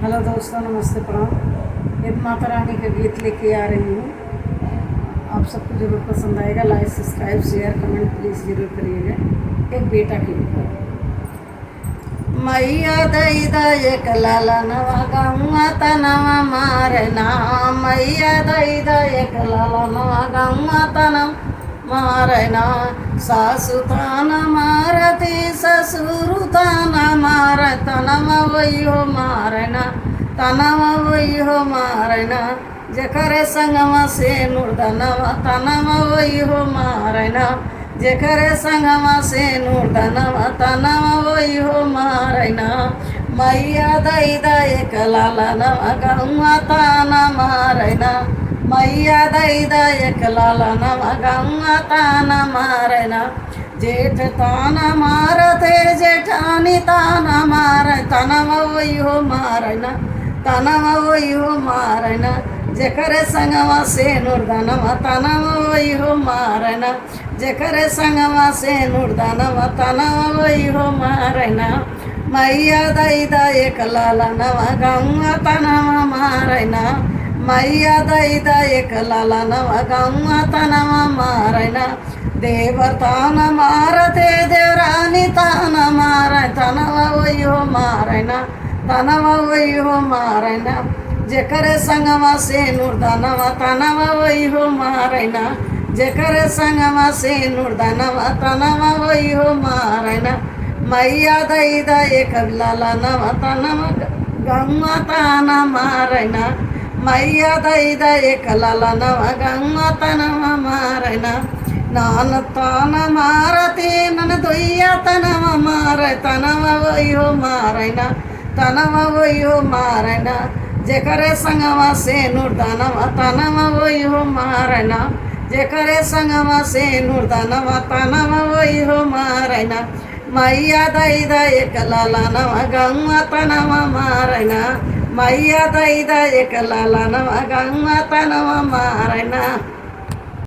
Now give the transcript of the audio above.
Hello दोस्तों, नमस्ते, प्रणाम। एक माता रानी का गीत लेके आ रही हूँ। आप सबको जरूर पसंद आएगा। लाइक, सब्सक्राइब, शेयर, कमेंट प्लीज़ जरूर करिएगा। एक बेटा के ऊपर। मैया दई दई एक लाला नवा गौआ तनवा मारना। मैया दई दई एक लाला नवा गौआ तनवा मारना। सासु ताना मारती ससुरु ताना मार तनवा वही हो मारना। तनवा वही हो मारना। जकरे संगमा से नूरदनवा तनवा वही हो मारना। जकरे संगमा से नूरदनवा तनवा वही हो मारना। मैया दई दई एक लाला नवा गौआ ताना मारना। मैया दई दई एक लाला नवा गौआ ताना मारना। जेठ ताना मारते जेठानी ताना मार तनवा वही हो मारना। तनवा वही हो मारना। जकरे संगवा से नूरदनवा तनवा वही हो मारना। जकरे संगवा से नूरदनवा तनवा वही हो मारना। मैया दई दई एक लाला नवा गौआ तनवा मारना। मैया दई दई एक लाला नवा गौआ तनवा मारना। देवर ताना मारते देवरानी ताना मार तनवा वही हो मारना। तनवा वही हो मारना। जकरे संगमा से नूरदनवा तनवा वही हो मारना। जकरे संगमा से नूरदनवा तनवा वही हो मारना। मैया दई दई एक लाला नवा तनवा गौआ ताना मारना। मैया दई दई एक लाला नवा गौआ तनवा मारना। नान ताना मारती नन दुइया तनवा मार तनवा वही हो मारना। तनवा वही हो मारना। जकरे संगवा से नूरदनवा तनवा वही हो मारना। जकरे संगवा से नूरदनवा तनवा वही हो मारना। मैया दई दई एक लाला नवा गौआ तनवा मारना। मैया दई दई एक लाला नवा गौआ तनवा मारना।